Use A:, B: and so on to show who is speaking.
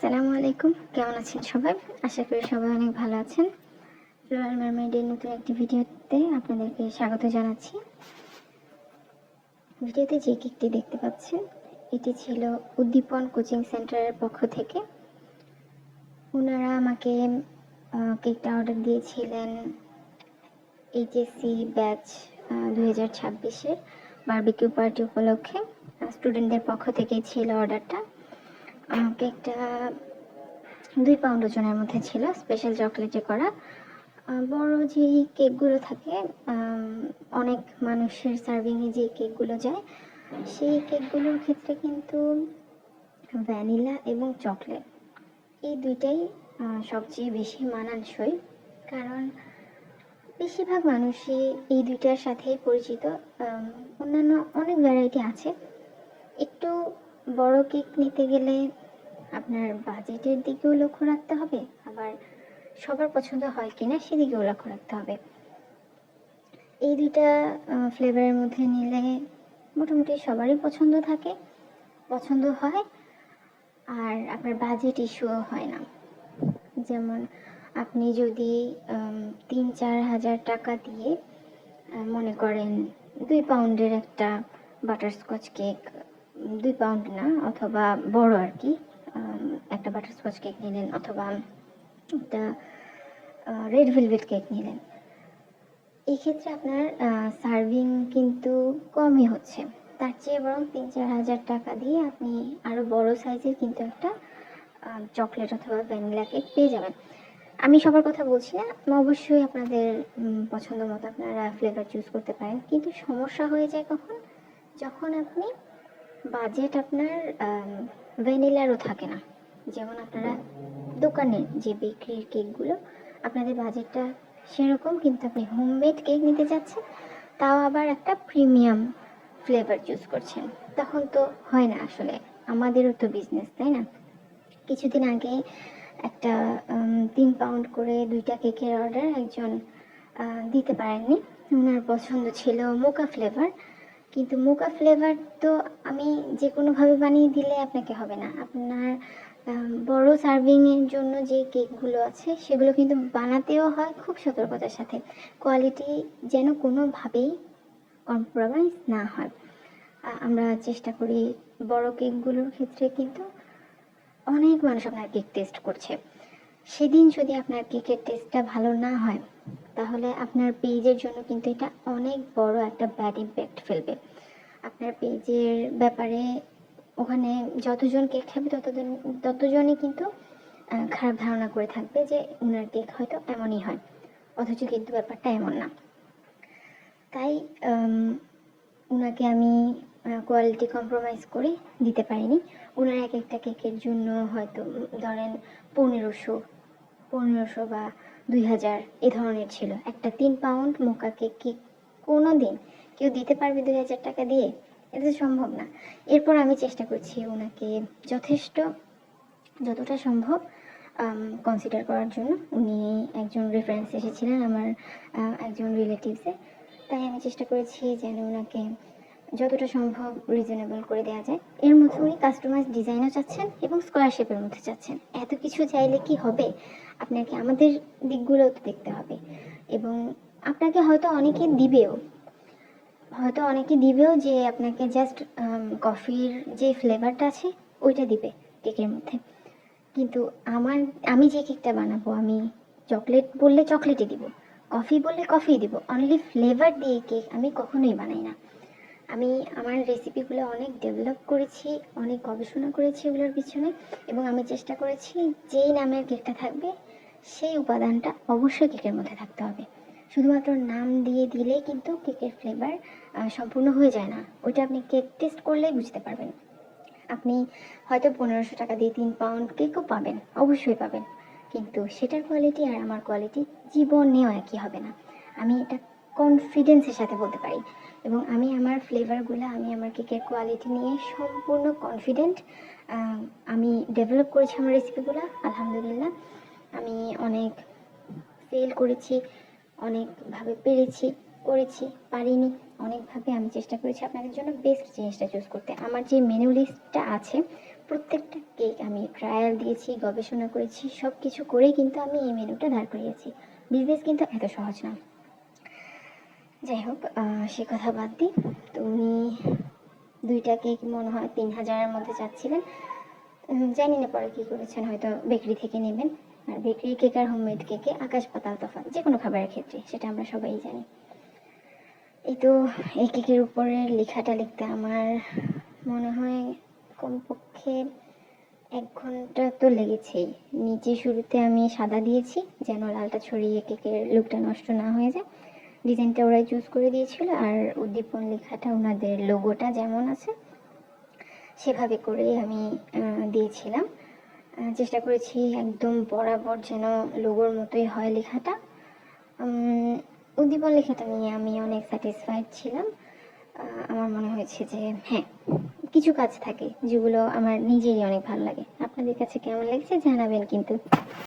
A: আসসালামু আলাইকুম, কেমন আছেন সবাই? আশা করি সবাই অনেক ভালো আছেন। ফ্লোরাল মারমেডের নতুন একটি ভিডিওতে আপনাদেরকে স্বাগত জানাচ্ছি। ভিডিওতে যে কেকটি দেখতে পাচ্ছেন এটি ছিল উদ্দীপন কোচিং সেন্টারের পক্ষ থেকে। ওনারা আমাকে কেকটা অর্ডার দিয়েছিলেন এইচএসসি ব্যাচ 2026-এর বারবিকিউ পার্টি উপলক্ষে। স্টুডেন্টদের পক্ষ থেকেই ছিল অর্ডারটা। কেকটা 2 পাউন্ড ওজনের মধ্যে ছিল, স্পেশাল চকলেটে করা। বড় যে কেকগুলো থাকে, অনেক মানুষের সার্ভিংয়ে যে কেকগুলো যায়, সেই কেকগুলোর ক্ষেত্রে কিন্তু ভ্যানিলা এবং চকলেট এই দুইটাই সবচেয়ে বেশি মানানসই, কারণ বেশিরভাগ মানুষই এই দুইটার সাথেই পরিচিত। অন্যান্য অনেক ভ্যারাইটি আছে। একটু বড় কেক নিতে গেলে আপনার বাজেটের দিকেও লক্ষ্য রাখতে হবে, আবার সবার পছন্দ হয় কিনা সেদিকেও লক্ষ্য রাখতে হবে। এই দুইটা ফ্লেভারের মধ্যে নিলে মোটামুটি সবারই পছন্দ হয়, আর আপনার বাজেট ইস্যুও হয় না। যেমন আপনি যদি 3-4 হাজার টাকা দিয়ে মনে করেন 2 পাউন্ডের একটা বাটারস্কচ কেক, 2 পাউন্ড না, অথবা বড় আর কি, একটা বাটারস্কচ কেক নিলেন অথবা একটা রেড ভেলভেট কেক নিলেন, এই ক্ষেত্রে আপনার সার্ভিং কিন্তু কমই হচ্ছে। তার চেয়ে বরং 3-4 হাজার টাকা দিয়ে আপনি আরও বড় সাইজের কিন্তু একটা চকলেট অথবা ভ্যানিলা কেক পেয়ে যাবেন। আমি সবার কথা বলছি না, অবশ্যই আপনাদের পছন্দ মতো আপনারা ফ্লেভার চুজ করতে পারেন, কিন্তু সমস্যা হয়ে যায় কখন? যখন আপনি বাজেট আপনার ভ্যানিলারও থাকে না। যেমন আপনারা দোকানের যে বেকারির কেকগুলো, আপনাদের বাজেটটা সেরকম, কিন্তু আপনি হোমমেড কেক নিতে চাচ্ছেন, তাও আবার একটা প্রিমিয়াম ফ্লেভার চুজ করছেন, তখন তো হয় না। আসলে আমাদেরও তো বিজনেস, তাই না? কিছুদিন আগে একটা 3 পাউন্ড করে 2টা কেকের অর্ডার একজন দিতে পারেননি। ওনার পছন্দ ছিল মোকা ফ্লেভার, কিন্তু মোকা ফ্লেভার তো আমি যে কোনোভাবে বানিয়ে দিলে আপনাকে হবে না। আপনার বড় সার্ভিংয়ের জন্য যে কেকগুলো আছে সেগুলো কিন্তু বানাতেও হয় খুব সতর্কতার সাথে, কোয়ালিটি যেন কোনোভাবেই কম্প্রোমাইজ না হয়। আমরা চেষ্টা করি বড় কেকগুলোর ক্ষেত্রে, কিন্তু অনেক মানুষ আপনার কেক টেস্ট করছে। সেদিন যদি আপনার কেকের টেস্টটা ভালো না হয়, তাহলে আপনার পেজের জন্য কিন্তু এটা অনেক বড় একটা ব্যাড ইম্প্যাক্ট ফেলবে। আপনার পেজের ব্যাপারে ওখানে যতজন কেক খাবে ততজনই কিন্তু খারাপ ধারণা করে থাকবে যে ওনার কেক হয়তো এমনই হয়, অথচ কিন্তু ব্যাপারটা এমন না। তাই ওনাকে আমি কোয়ালিটি কম্প্রোমাইজ করে দিতে পারিনি। ওনার এক একটা কেকের জন্য হয়তো ধরেন 1500 বা 2000 এ ধরনের ছিল। একটা 3 পাউন্ড মোকা কেক কি কোনো দিন কেউ দিতে পারবে 2000 টাকা দিয়ে? এটা তো সম্ভব না। এরপর আমি চেষ্টা করছি ওনাকে যতটা সম্ভব কনসিডার করার জন্য। উনি একজন রেফারেন্স এসেছিলেন আমার একজন রিলেটিভসে, তাই আমি চেষ্টা করেছি যেন ওনাকে যতটা সম্ভব রিজনেবল করে দেওয়া যায়। এর মধ্যে উনি কাস্টমাইজ ডিজাইনও চাচ্ছেন এবং স্কোয়ার শেপের মধ্যে চাচ্ছেন। এত কিছু চাইলে কি হবে? আপনাকে আমাদের দিকগুলোও তো দেখতে হবে, এবং আপনাকে হয়তো অনেকে দিবেও যে আপনাকে জাস্ট কফির যে ফ্লেভারটা আছে ওইটা দিবে কেকের মধ্যে। কিন্তু আমি যে কেকটা বানাবো, আমি চকলেট বললে চকলেটই দিব, কফি বললে কফি দিব, অনলি ফ্লেভার দিয়ে কেক আমি কখনোই বানাই না। আমি আমার রেসিপিগুলো অনেক ডেভেলপ করেছি, অনেক গবেষণা করেছি ওগুলোর পিছনে, এবং আমি চেষ্টা করেছি যেই নামের কেকটা থাকবে সেই উপাদানটা অবশ্যই কেকের মধ্যে থাকতে হবে। শুধুমাত্র নাম দিয়ে দিলেই কিন্তু কেকের ফ্লেভার সম্পূর্ণ হয়ে যায় না। ওইটা আপনি কেক টেস্ট করলেই বুঝতে পারবেন। আপনি হয়তো 1500 টাকা দিয়ে 3 পাউন্ড কেকও পাবেন, অবশ্যই পাবেন, কিন্তু সেটার কোয়ালিটি আর আমার কোয়ালিটি জীবনেও একই হবে না। আমি এটা কনফিডেন্সের সাথে বলতে পারি, এবং আমি আমার কেকের কোয়ালিটি নিয়ে সম্পূর্ণ কনফিডেন্ট। আমি ডেভেলপ করেছি আমার রেসিপিগুলো, আলহামদুলিল্লাহ। আমি অনেক ফেল করেছি, অনেকভাবে করেছি, পারিনি, অনেকভাবে আমি চেষ্টা করেছি আপনাদের জন্য বেস্ট জিনিসটা চুজ করতে। আমার যে মেনু লিস্টটা আছে প্রত্যেকটা কেক আমি ট্রায়াল দিয়েছি, গবেষণা করেছি, সব কিছু করেই কিন্তু আমি এই মেনুটা দাঁড় করিয়েছি। বিজনেস কিন্তু এত সহজ না। যাই হোক, সে কথা বাদ দিই। তো উনি 2টা কেক মনে হয় 3000-এর মধ্যে চাচ্ছিলেন। জানি না পরে কী করেছেন, হয়তো বেকারি থেকে নেবেন। আর বেকারি কেক আর হোমমেড কেকে আকাশ পাতাল তফাৎ, যে কোনো খাবারের ক্ষেত্রে, সেটা আমরা সবাই জানি। এই তো এই কেকের উপরে লেখাটা লিখতে আমার মনে হয় কমপক্ষে 1 ঘন্টা তো লেগেছেই। নিচে শুরুতে আমি সাদা দিয়েছি যেন লালটা ছড়িয়ে কেকের লুকটা নষ্ট না হয়ে যায়। ডিজাইনটা ওরাই চুজ করে দিয়েছিল, আর উদ্দীপন লেখাটা ওনাদের লোগোটা যেমন আছে সেভাবে করেই আমি দিয়েছিলাম। চেষ্টা করেছি একদম বরাবর যেন লোগোর মতোই হয় লেখাটা। উদ্দীপন লেখাটা নিয়ে আমি অনেক স্যাটিসফাইড ছিলাম। আমার মনে হয়েছে যে হ্যাঁ, কিছু কাজ থাকে যেগুলো আমার নিজেরই অনেক ভালো লাগে। আপনাদের কাছে কেমন লাগছে জানাবেন কিন্তু।